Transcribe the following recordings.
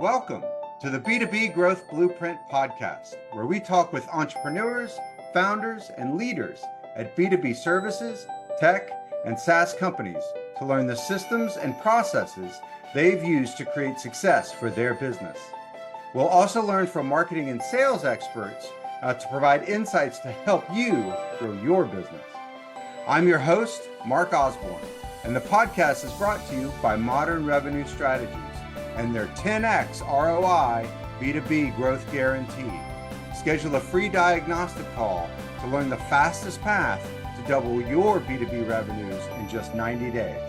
welcome to the B2B Growth Blueprint podcast, where we talk with entrepreneurs, founders, and leaders at B2B services, tech, and SaaS companies to learn the systems and processes they've used to create success for their business. We'll also learn from marketing and sales experts to provide insights to help you grow your business. I'm your host, Mark Osborne, and the podcast is brought to you by Modern Revenue Strategies and their 10x ROI B2B growth guarantee. Schedule a free diagnostic call to learn the fastest path to double your B2B revenues in just 90 days.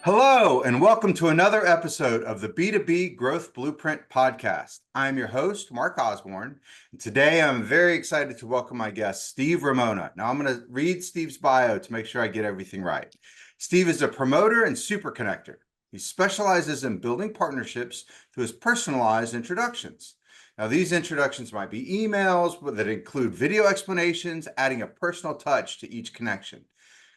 Hello, and welcome to another episode of the B2B Growth Blueprint podcast. I'm your host, Mark Osborne, and today I'm very excited to welcome my guest, Steve Ramona. Now, I'm going to read Steve's bio to make sure I get everything right. Steve is a promoter and super connector. He specializes in building partnerships through his personalized introductions. Now, these introductions might be emails that include video explanations, adding a personal touch to each connection.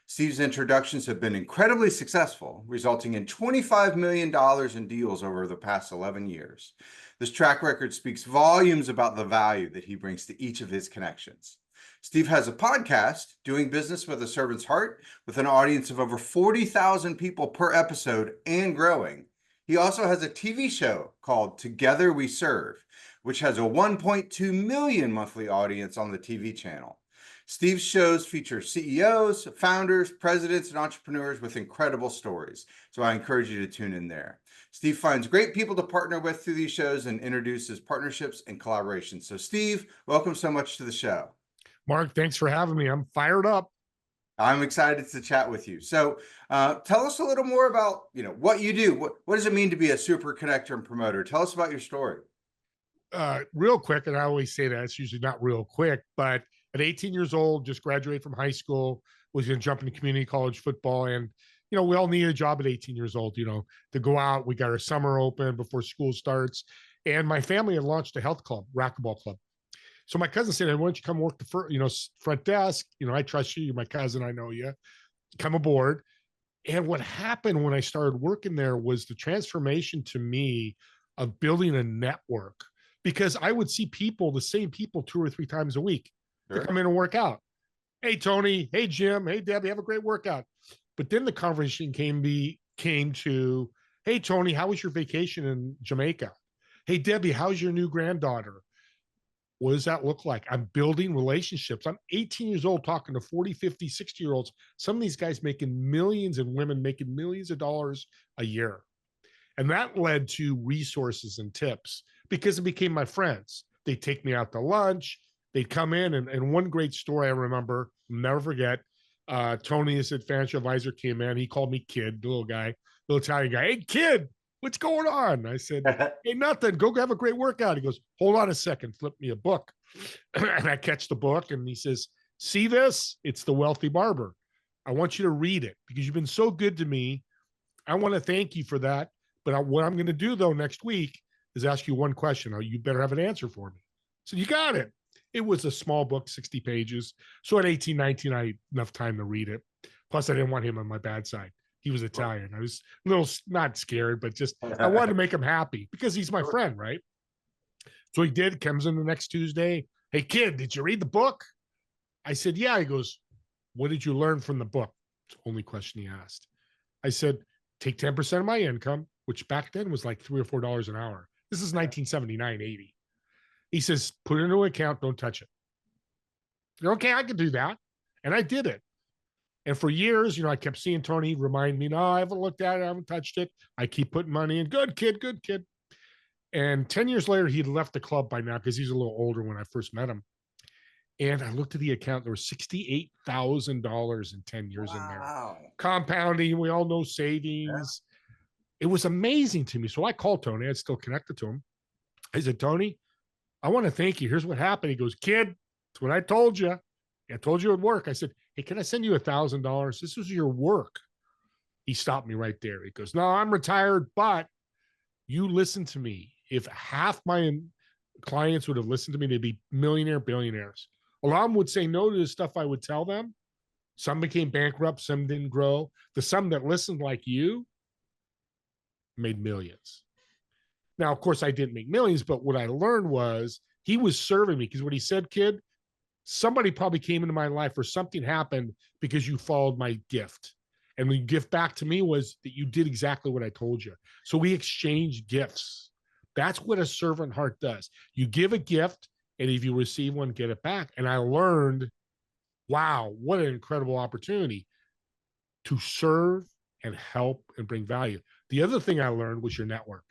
Steve's introductions have been incredibly successful, resulting in $25 million in deals over the past 11 years. This track record speaks volumes about the value that he brings to each of his connections. Steve has a podcast, Doing Business with a Servant's Heart, with an audience of over 40,000 people per episode and growing. He also has a TV show called Together We Serve, which has a 1.2 million monthly audience on the TV channel. Steve's shows feature CEOs, founders, presidents, and entrepreneurs with incredible stories. So I encourage you to tune in there. Steve finds great people to partner with through these shows and introduces partnerships and collaborations. So Steve, welcome so much to the show. Mark, thanks for having me. I'm fired up. I'm excited to chat with you. So tell us a little more about, what you do. What does it mean to be a super connector and promoter? Tell us about your story. Real quick, and I always say that it's usually not real quick, but at 18 years old, just graduated from high school, was going to jump into community college football. And, we all need a job at 18 years old, to go out. We got our summer open before school starts. And my family had launched a health club, racquetball club. So my cousin said, hey, why don't you come work the front desk? I trust you. You're my cousin. I know you. Come aboard. And what happened when I started working there was the transformation to me of building a network, because I would see the same people 2 or 3 times a week to come in and work out. Hey, Tony. Hey, Jim. Hey, Debbie. Have a great workout. But then the conversation came to, hey, Tony, how was your vacation in Jamaica? Hey, Debbie, how's your new granddaughter? What does that look like? I'm building relationships. I'm 18 years old talking to 40, 50, 60-year-olds. Some of these guys making millions and women making millions of dollars a year. And that led to resources and tips because it became my friends. They'd take me out to lunch. They'd come in. And one great story I remember, never forget, Tony, his financial advisor, came in. He called me kid, the little guy, little Italian guy. Hey, kid, what's going on? I said, hey, nothing. Go have a great workout. He goes, hold on a second. Flip me a book. And I catch the book and he says, see this? It's The Wealthy Barber. I want you to read it because you've been so good to me. I want to thank you for that. But what I'm going to do, though, next week is ask you one question. You better have an answer for me. So you got it. It was a small book, 60 pages. So at 18, 19, I had enough time to read it. Plus, I didn't want him on my bad side. He was Italian. I was a little not scared, but just I wanted to make him happy because he's my friend, right? So he did. Comes in the next Tuesday. Hey, kid, did you read the book? I said, yeah. He goes, what did you learn from the book? It's the only question he asked. I said, take 10% of my income, which back then was like $3 or $4 an hour. This is 1979, 80. He says, put it into an account. Don't touch it. Okay, I can do that. And I did it. And for years, I kept seeing Tony remind me, no, I haven't looked at it. I haven't touched it. I keep putting money in. Good kid, good kid. And 10 years later, he'd left the club by now because he's a little older when I first met him. And I looked at the account. There was $68,000 in 10 years in there. Compounding. We all know savings. Yeah. It was amazing to me. So I called Tony. I'd still connected to him. I said, Tony, I want to thank you. Here's what happened. He goes, kid, that's what I told you. I told you it would work. I said, hey, can I send you $1,000? This was your work. He stopped me right there. He goes, no, I'm retired, but you listen to me. If half my clients would have listened to me, they'd be billionaires. A lot of them would say no to the stuff I would tell them. Some became bankrupt. Some didn't grow. The some that listened like you, made millions. Now, of course, I didn't make millions, but what I learned was he was serving me because what he said, kid, somebody probably came into my life or something happened because you followed my gift. And the gift back to me was that you did exactly what I told you. So we exchanged gifts. That's what a servant heart does. You give a gift, and if you receive one, get it back. And I learned, wow, what an incredible opportunity to serve and help and bring value. The other thing I learned was your network.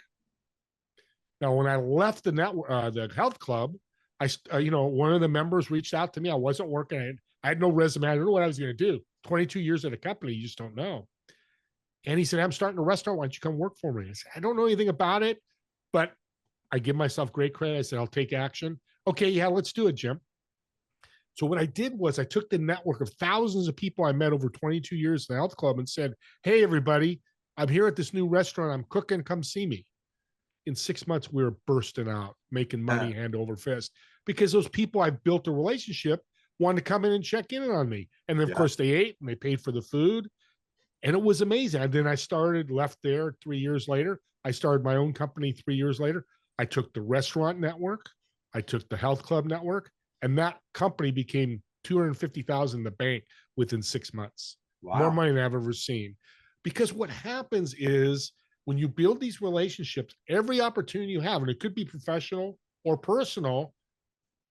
Now, when I left the network, the health club, one of the members reached out to me. I wasn't working. I had no resume. I didn't know what I was going to do. 22 years at a company, you just don't know. And he said, I'm starting a restaurant. Why don't you come work for me? I said, I don't know anything about it, but I give myself great credit. I said, I'll take action. Okay, yeah, let's do it, Jim. So what I did was I took the network of thousands of people I met over 22 years in the health club and said, hey, everybody, I'm here at this new restaurant. I'm cooking. Come see me. In 6 months, we were bursting out, making money hand over fist because those people I built a relationship wanted to come in and check in on me. And then, of course, they ate and they paid for the food. And it was amazing. And then I left there 3 years later. I started my own company 3 years later. I took the restaurant network. I took the health club network. And that company became 250,000 in the bank within 6 months. Wow. More money than I've ever seen. Because what happens is when you build these relationships, every opportunity you have, and it could be professional or personal,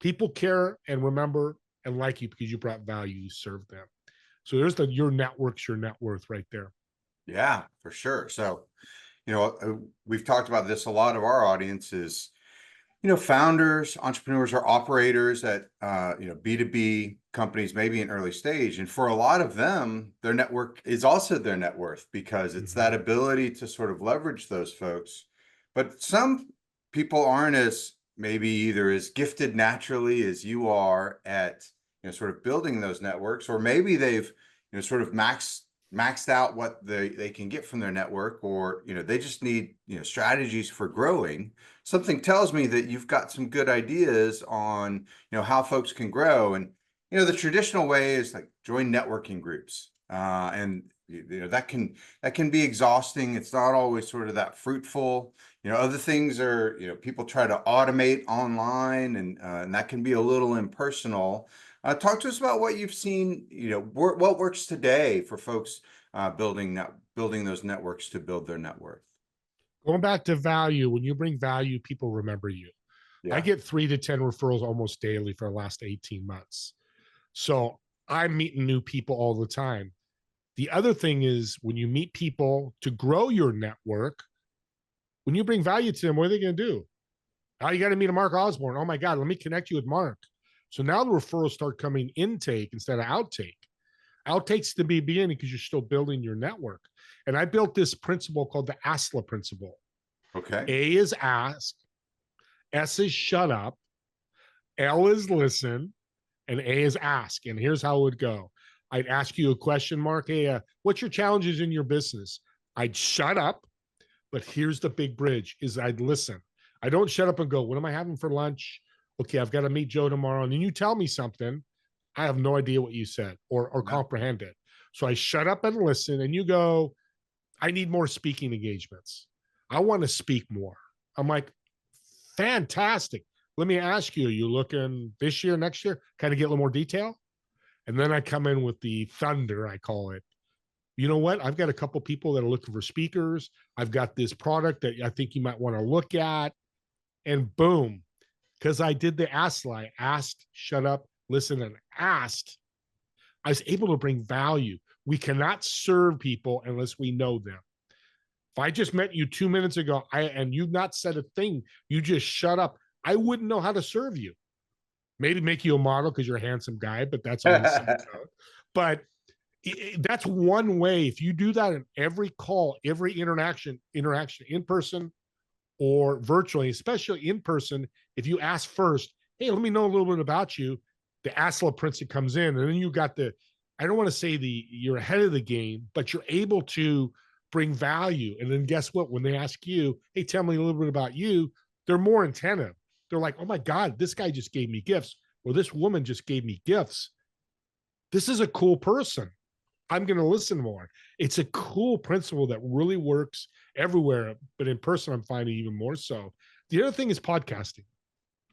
people care and remember and like you because you brought value, you served them. So there's your network's your net worth right there. Yeah, for sure. So, we've talked about this. A lot of our audience is, founders, entrepreneurs, or operators at, B2B companies, maybe in early stage. And for a lot of them, their network is also their net worth because it's that ability to sort of leverage those folks. But some people aren't as maybe either as gifted naturally as you are at, sort of building those networks, or maybe they've, sort of maxed out what they can get from their network, or they just need strategies for growing. Something tells me that you've got some good ideas on how folks can grow. And the traditional way is like join networking groups, and that can be exhausting. It's not always sort of that fruitful. Other things are people try to automate online, and that can be a little impersonal. Talk to us about what you've seen, what works today for folks building those networks to build their net worth. Going back to value, when you bring value, people remember you. Yeah. I get 3 to 10 referrals almost daily for the last 18 months. So I'm meeting new people all the time. The other thing is when you meet people to grow your network, when you bring value to them, what are they going to do? Oh, you got to meet a Mark Osborne. Oh my God, let me connect you with Mark. So now the referrals start coming intake instead of outtake. Outtake's the beginning because you're still building your network. And I built this principle called the ASLA principle. Okay. A is ask, S is shut up, L is listen, and A is ask. And here's how it would go. I'd ask you a question, Mark. Hey, what's your challenges in your business? I'd shut up, but here's the big bridge is I'd listen. I don't shut up and go, what am I having for lunch? Okay, I've got to meet Joe tomorrow. And then you tell me something. I have no idea what you said or comprehend it. So I shut up and listen, and you go, I need more speaking engagements. I want to speak more. I'm like, fantastic. Let me ask you, are you looking this year, next year? Kind of get a little more detail? And then I come in with the thunder, I call it. You know what? I've got a couple people that are looking for speakers. I've got this product that I think you might want to look at. And boom, because I did the ASLA, asked, shut up, listen, and asked, I was able to bring value. We cannot serve people unless we know them. If I just met you 2 minutes ago and you've not said a thing, you just shut up, I wouldn't know how to serve you. Maybe make you a model because you're a handsome guy, but that's on the side. But that's one way. If you do that in every call, every interaction in person or virtually, especially in person, if you ask first, hey, let me know a little bit about you, the ASLA principle comes in, and then you got I don't want to say you're ahead of the game, but you're able to bring value. And then guess what? When they ask you, hey, tell me a little bit about you, they're more attentive. They're like, oh my God, this guy just gave me gifts, or this woman just gave me gifts. This is a cool person. I'm going to listen more. It's a cool principle that really works everywhere, but in person, I'm finding even more so. The other thing is podcasting.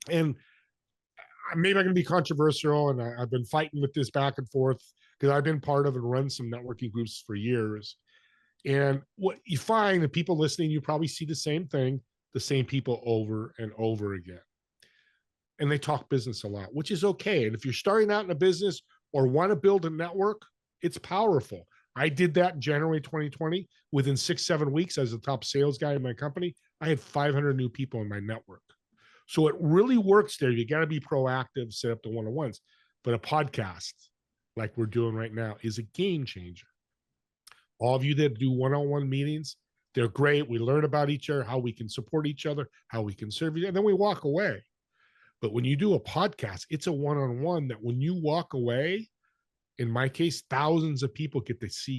And maybe I'm going to be controversial, and I've been fighting with this back and forth because I've been part of and run some networking groups for years. And what you find, the people listening, you probably see the same thing, the same people over and over again. And they talk business a lot, which is okay. And if you're starting out in a business or want to build a network, it's powerful. I did that in January 2020. Within 6-7 weeks, as the top sales guy in my company, I had 500 new people in my network. So it really works there. You got to be proactive, set up the one-on-ones. But a podcast like we're doing right now is a game changer. All of you that do one-on-one meetings, they're great. We learn about each other, how we can support each other, how we can serve each other, and then we walk away. But when you do a podcast, it's a one-on-one that when you walk away, in my case, thousands of people get to see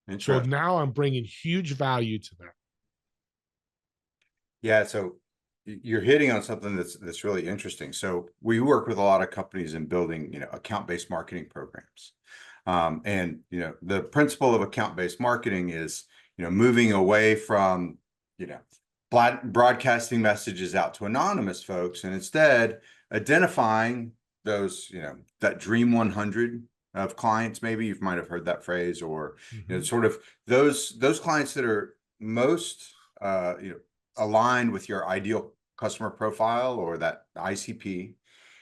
you. So now I'm bringing huge value to them. Yeah, so you're hitting on something that's really interesting. So we work with a lot of companies in building, account-based marketing programs. And the principle of account-based marketing is, moving away from, broadcasting messages out to anonymous folks, and instead identifying those, that dream 100 of clients. Maybe you might have heard that phrase, or sort of those clients that are most aligned with your ideal customer profile or that ICP,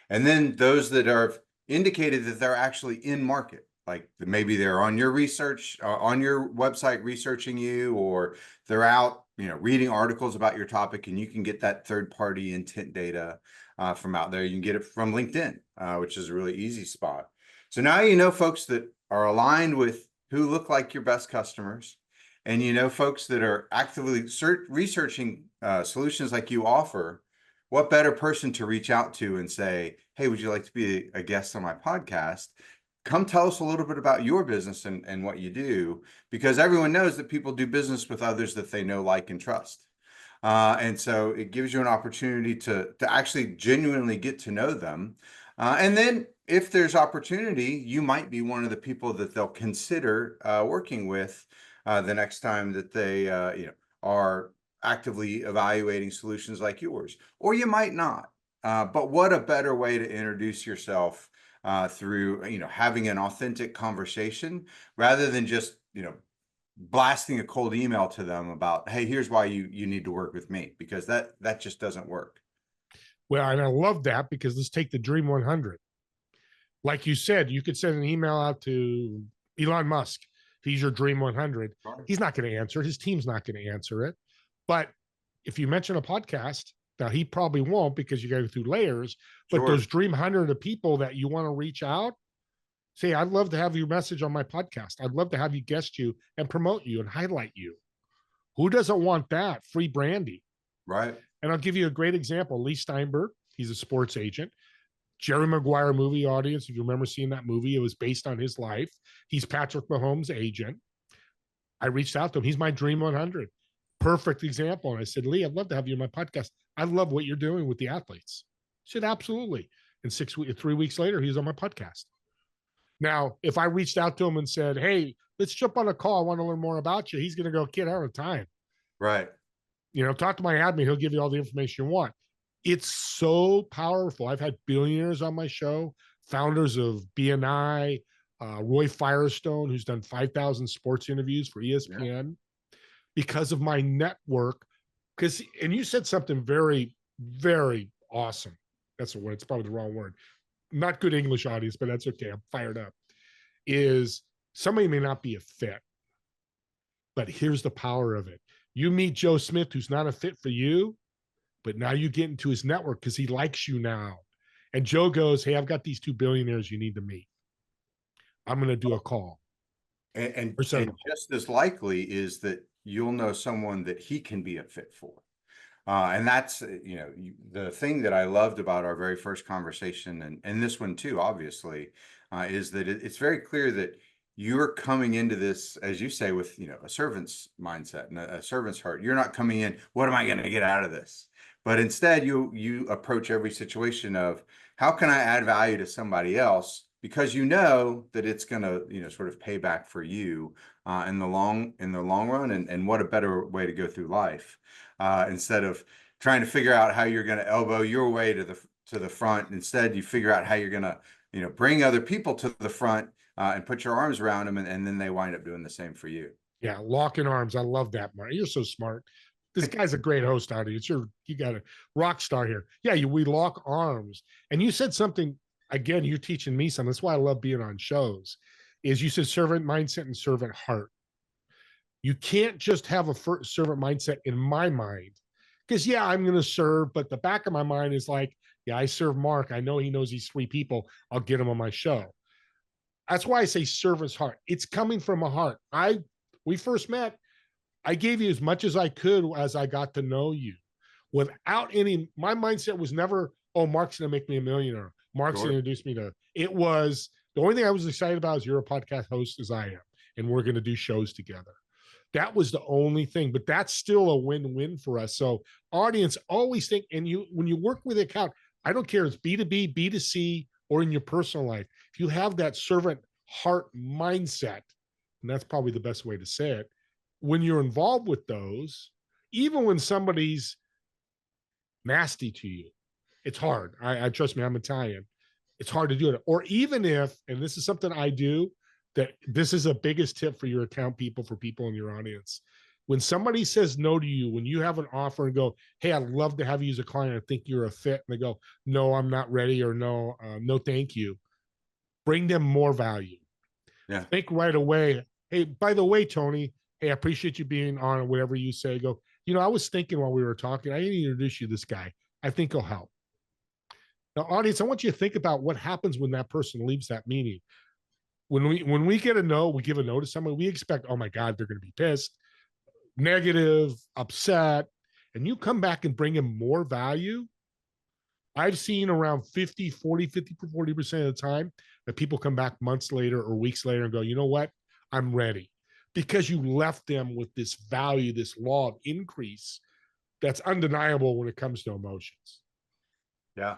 and then those that are indicated that they're actually in market. Like maybe they're on your research, on your website researching you, or they're out, reading articles about your topic, and you can get that third-party intent data from out there. You can get it from LinkedIn, which is a really easy spot. So now folks that are aligned with who look like your best customers, and folks that are actively researching solutions like you offer. What better person to reach out to and say, hey, would you like to be a guest on my podcast? Come tell us a little bit about your business and what you do, because everyone knows that people do business with others that they know, like, and trust. And so it gives you an opportunity to actually genuinely get to know them. And then if there's opportunity, you might be one of the people that they'll consider working with the next time that they are actively evaluating solutions like yours, or you might not. But what a better way to introduce yourself through having an authentic conversation, rather than just blasting a cold email to them about, hey, here's why you need to work with me, because that just doesn't work. Well, and I love that, because let's take the Dream 100. Like you said, you could send an email out to Elon Musk. He's your Dream 100. He's not going to answer it. His team's not going to answer it. But if you mention a podcast, now he probably won't, because you go through layers. But those Dream 100 of people that you want to reach out, say, I'd love to have your message on my podcast. I'd love to have you guest you and promote you and highlight you. Who doesn't want that? Free branding. Right. And I'll give you a great example. Lee Steinberg, he's a sports agent. Jerry Maguire movie audience, if you remember seeing that movie, it was based on his life. He's Patrick Mahomes' agent. I reached out to him. He's my Dream 100. Perfect example. And I said, Lee, I'd love to have you on my podcast. I love what you're doing with the athletes. He said, absolutely. And 3 weeks later, he was on my podcast. Now, if I reached out to him and said, hey, let's jump on a call, I want to learn more about you, he's going to go, kid, I don't have time. Right. Talk to my admin. He'll give you all the information you want. It's so powerful. I've had billionaires on my show, founders of BNI, Roy Firestone, who's done 5,000 sports interviews for ESPN, because of my network. And you said something very, very awesome. That's the word. It's probably the wrong word. Not good English, audience, but that's okay. I'm fired up. Is somebody may not be a fit, but here's the power of it. You meet Joe Smith, who's not a fit for you, but now you get into his network because he likes you now. And Joe goes, hey, I've got these 2 billionaires you need to meet. I'm going to do a call. And just as likely is that you'll know someone that he can be a fit for. And that's, the thing that I loved about our very first conversation, and this one too, obviously, is that it's very clear that you're coming into this, as you say, with, a servant's mindset and a servant's heart. You're not coming in, what am I going to get out of this? But instead, you approach every situation of, how can I add value to somebody else because you know that it's going to, sort of pay back for you in the long run. And what a better way to go through life, instead of trying to figure out how you're going to elbow your way to the front. Instead, you figure out how you're going to, bring other people to the front, and put your arms around them, and then they wind up doing the same for you. Yeah, locking arms. I love that, Mark. You're so smart. This guy's a great host, audience. You got a rock star here. Yeah, we lock arms. And you said something again. You're teaching me something. That's why I love being on shows. Is you said servant mindset and servant heart. You can't just have a servant mindset in my mind, because yeah, I'm going to serve, but the back of my mind is like, yeah, I serve Mark. I know he knows these three people. I'll get him on my show. That's why I say servant's heart. It's coming from a heart. We first met. I gave you as much as I could as I got to know you, without any. My mindset was never, oh, Mark's going to make me a millionaire. Mark's going to introduce me to. It was the only thing I was excited about is you're a podcast host as I am, and we're going to do shows together. That was the only thing, but that's still a win-win for us. So, audience, always think, and when you work with an account, I don't care if it's B2B, B2C, or in your personal life, if you have that servant heart mindset, and that's probably the best way to say it, when you're involved with those, even when somebody's nasty to you, it's hard. I trust me, I'm Italian. It's hard to do it. Or even if, and this is something I do, that this is a biggest tip for your account people, for people in your audience. When somebody says no to you, when you have an offer and go, hey, I'd love to have you as a client, I think you're a fit, and they go, no, I'm not ready, or no, no, thank you. Bring them more value. Yeah. Think right away, hey, by the way, Tony, hey, I appreciate you being on, or whatever you say. Go, I was thinking while we were talking, I need to introduce you to this guy. I think he'll help. Now, audience, I want you to think about what happens when that person leaves that meeting. When we get a no, we give a no to someone, we expect, oh my God, they're going to be pissed, negative, upset, and you come back and bring them more value. I've seen around 40% of the time that people come back months later or weeks later and go, you know what? I'm ready. Because you left them with this value, this law of increase that's undeniable when it comes to emotions. Yeah,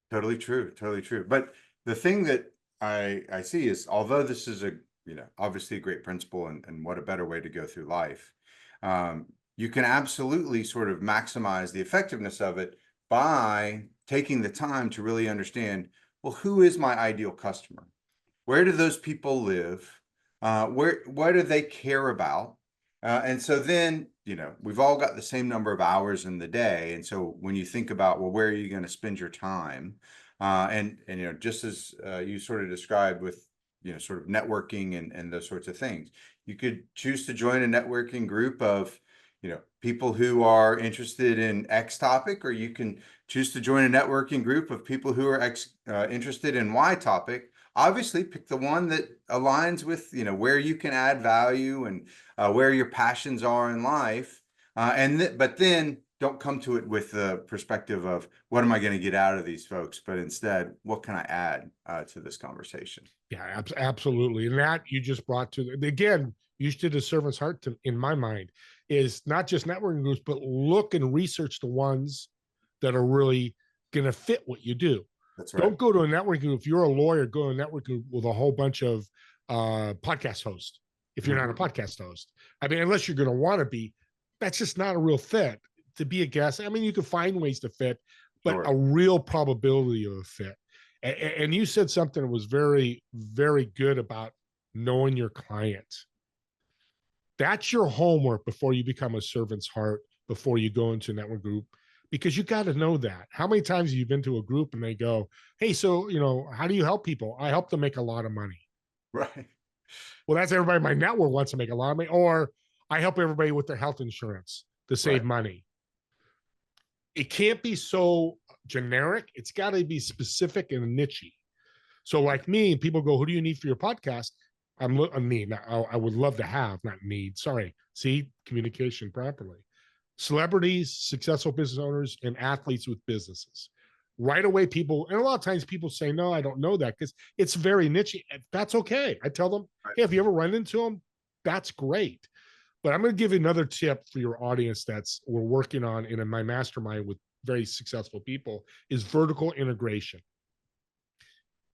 totally true. Totally true. But the thing that I see is, although this is obviously a great principle, and what a better way to go through life, you can absolutely sort of maximize the effectiveness of it by taking the time to really understand, well, who is my ideal customer? Where do those people live? What do they care about? And so then, we've all got the same number of hours in the day. And so when you think about, well, where are you going to spend your time? And just as you sort of described with, sort of networking and those sorts of things, you could choose to join a networking group of, people who are interested in X topic, or you can choose to join a networking group of people who are interested in Y topic. Obviously, pick the one that aligns with, where you can add value, and where your passions are in life. But then don't come to it with the perspective of, what am I going to get out of these folks? But instead, what can I add to this conversation? Yeah, absolutely. And that you just brought to, again, you did a servant's heart in my mind, is not just networking groups, but look and research the ones that are really going to fit what you do. That's right. Don't go to a networking group. If you're a lawyer, go to a networking group with a whole bunch of podcast hosts. If you're not a podcast host, I mean, unless you're going to want to be, that's just not a real fit. To be a guest, I mean, you can find ways to fit, but a real probability of a fit. And you said something that was very, very good about knowing your client. That's your homework before you become a servant's heart, before you go into a network group, because you got to know that. How many times have you been to a group and they go, hey, so, how do you help people? I help them make a lot of money. Right. Well, that's everybody in my network wants to make a lot of money. Or I help everybody with their health insurance to save money. It can't be so generic. It's got to be specific and niche. So like me, people go, who do you need for your podcast? I would love to have, not need, sorry. See, communication properly. Celebrities, successful business owners, and athletes with businesses. Right away, people, and a lot of times people say, no, I don't know that, because it's very niche. That's okay. I tell them, hey, if you ever run into them, that's great. But I'm going to give you another tip for your audience we're working on in my mastermind with very successful people, is vertical integration.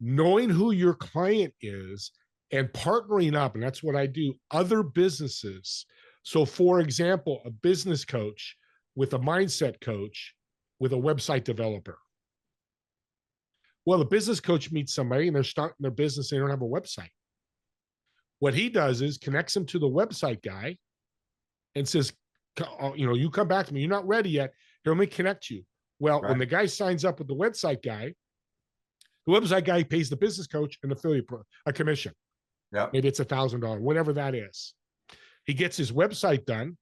knowing who your client is and partnering up. And that's what I do, other businesses. So, for example, a business coach with a mindset coach with a website developer. Well, the business coach meets somebody and they're starting their business. They don't have a website. What he does is connects them to the website guy and says, you come back to me. You're not ready yet. Here, let me connect you. Well, when Right. the guy signs up with the website guy pays the business coach an affiliate a commission. Yep. Maybe it's $1,000, whatever that is. He gets his website done.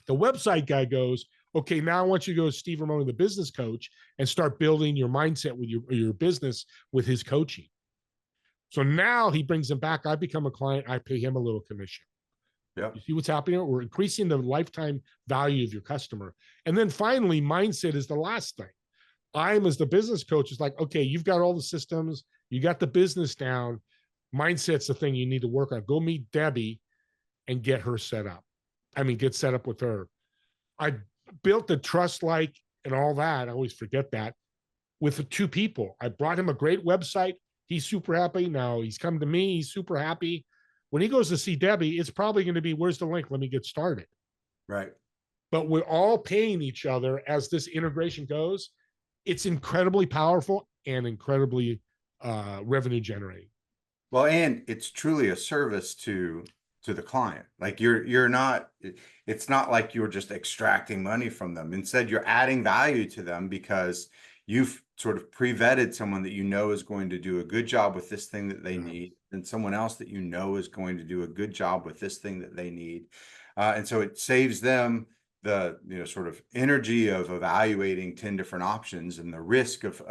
The website guy goes, okay, now I want you to go to Steve Ramona, the business coach, and start building your mindset with your business with his coaching. So now he brings him back. I become a client. I pay him a little commission. Yep. You see what's happening? We're increasing the lifetime value of your customer. And then finally, mindset is the last thing. I'm, as the business coach, is like, okay, you've got all the systems, you got the business down. Mindset's the thing you need to work on. Go meet Debbie and get her set up. Get set up with her. I built the trust and all that. I always forget that with the two people. I brought him a great website. He's super happy. Now he's come to me. He's super happy. When he goes to see Debbie, it's probably going to be, where's the link? Let me get started. Right. But we're all paying each other as this integration goes. It's incredibly powerful and incredibly revenue generating. Well, and it's truly a service to the client. Like you're not, it's not like you're just extracting money from them. Instead, you're adding value to them because you've sort of pre-vetted someone that you know is going to do a good job with this thing that they need, and someone else that you know is going to do a good job with this thing that they need. And so it saves them the sort of energy of evaluating 10 different options and the risk of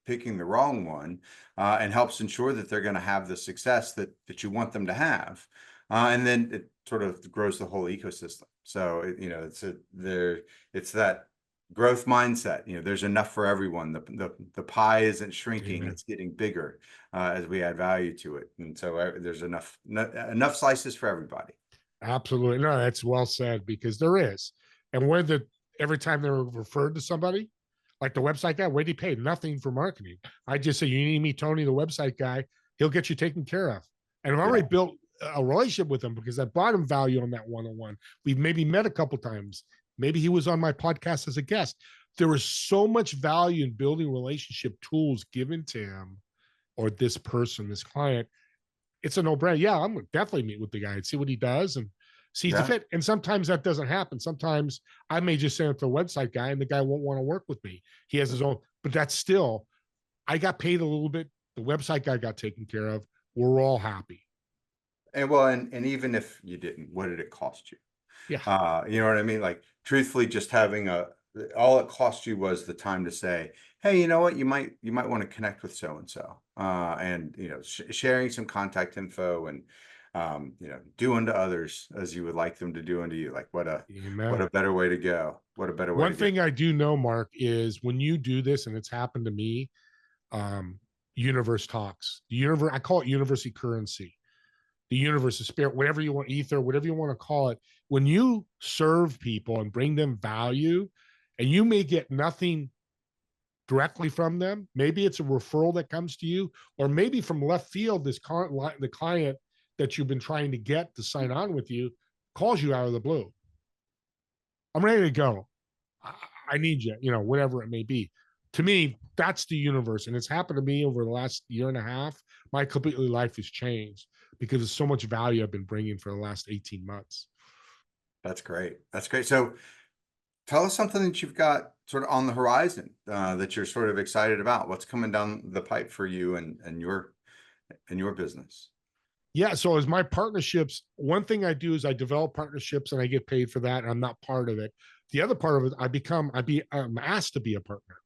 picking the wrong one, and helps ensure that they're going to have the success that you want them to have. And then it sort of grows the whole ecosystem. So it's that growth mindset. There's enough for everyone. The pie isn't shrinking; Amen. it's getting bigger as we add value to it. And so there's enough slices for everybody. Absolutely. No, that's well said, because there is. And every time they're referred to somebody, like the website guy, where do you pay? Nothing for marketing. I just say, you need to meet Tony, the website guy. He'll get you taken care of. And I've already built a relationship with him because I brought him value on that one-on-one. We've maybe met a couple times. Maybe he was on my podcast as a guest. There was so much value in building relationship tools given to him or this person, this client. It's a no-brainer. Yeah, I'm gonna definitely meet with the guy and see what he does and see the fit. And sometimes that doesn't happen. Sometimes I may just send it to a website guy and the guy won't want to work with me. He has his own, but that's still, I got paid a little bit. The website guy got taken care of. We're all happy. And well, and even if you didn't, what did it cost you? Yeah. You know what I mean? Like truthfully, just having all it cost you was the time to say, hey, you know what, you might want to connect with so and so, and sharing some contact info and do unto others as you would like them to do unto you. Like what a better way to go. What a better way. One thing I do know, Mark, is when you do this, and it's happened to me, universe talks. The universe, I call it university currency. The universe, the spirit, whatever you want, ether, whatever you want to call it. When you serve people and bring them value, and you may get nothing directly from them, maybe it's a referral that comes to you, or maybe from left field, the client that you've been trying to get to sign on with you calls you out of the blue. I'm ready to go. I need you, whatever it may be. To me, that's the universe. And it's happened to me over the last year and a half. My completely life has changed because of so much value I've been bringing for the last 18 months. That's great. That's great. So tell us something that you've got sort of on the horizon, that you're sort of excited about. What's coming down the pipe for you and your business? Yeah. So as my partnerships, one thing I do is I develop partnerships and I get paid for that. And I'm not part of it. The other part of it, I'm asked to be a partner,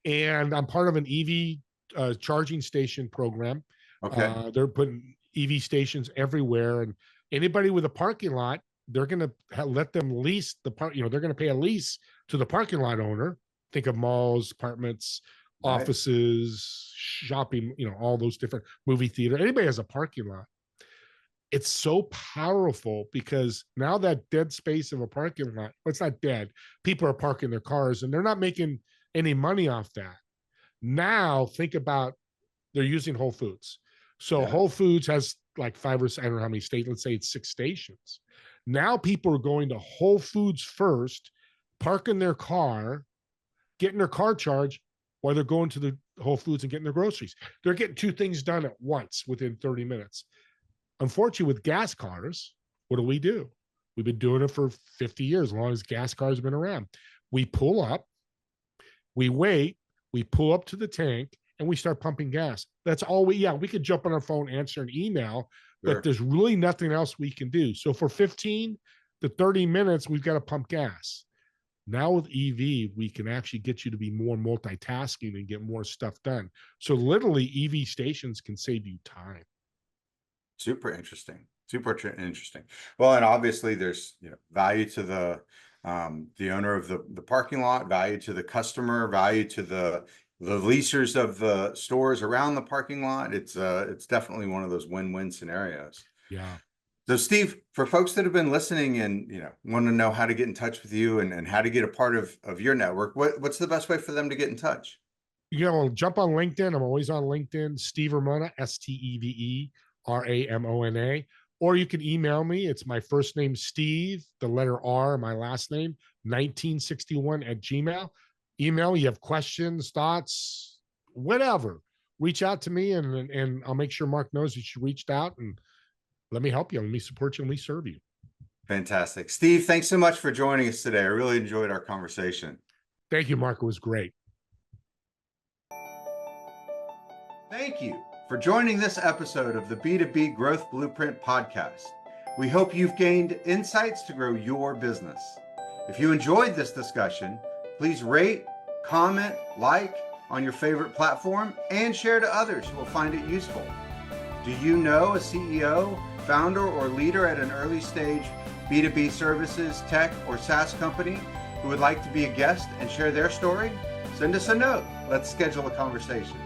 and I'm part of an EV charging station program. Okay. They're putting EV stations everywhere, and anybody with a parking lot, they're going to let them lease the park. They're going to pay a lease to the parking lot owner. Think of malls, apartments, offices, shopping, all those different movie theater. Anybody has a parking lot. It's so powerful because now that dead space of a parking lot, well, it's not dead. People are parking their cars and they're not making any money off that. Now think about they're using Whole Foods. So Yeah. Whole Foods has like five or I don't know how many states, let's say it's 6 stations. Now people are going to Whole Foods first, parking their car, getting their car charged while they're going to the Whole Foods and getting their groceries. They're getting two things done at once within 30 minutes. Unfortunately, with gas cars, what do? We've been doing it for 50 years, as long as gas cars have been around. We pull up, we wait, we pull up to the tank, and we start pumping gas. That's all we could jump on our phone, answer an email, but there's really nothing else we can do. So for 15 to 30 minutes, we've got to pump gas. Now with EV, we can actually get you to be more multitasking and get more stuff done. So literally EV stations can save you time. Super interesting. Well, and obviously there's, value to the owner of the parking lot, value to the customer, value to the leasers of the stores around the parking lot. It's definitely one of those win-win scenarios. Yeah. So Steve, for folks that have been listening and want to know how to get in touch with you and how to get a part of your network, what's the best way for them to get in touch? Jump on LinkedIn. I'm always on LinkedIn. Steve Ramona, SteveRamona. Or you can email me. It's my first name, Steve, the letter R, my last name, 1961 at Gmail. Email, you have questions, thoughts, whatever. Reach out to me and I'll make sure Mark knows that you reached out, and let me help you. Let me support you. Let me serve you. Fantastic. Steve, thanks so much for joining us today. I really enjoyed our conversation. Thank you, Mark. It was great. Thank you for joining this episode of the B2B Growth Blueprint podcast. We hope you've gained insights to grow your business. If you enjoyed this discussion, please rate, comment, like on your favorite platform, and share to others who will find it useful. Do you know a CEO, founder, or leader at an early stage B2B services, tech, or SaaS company who would like to be a guest and share their story? Send us a note. Let's schedule a conversation.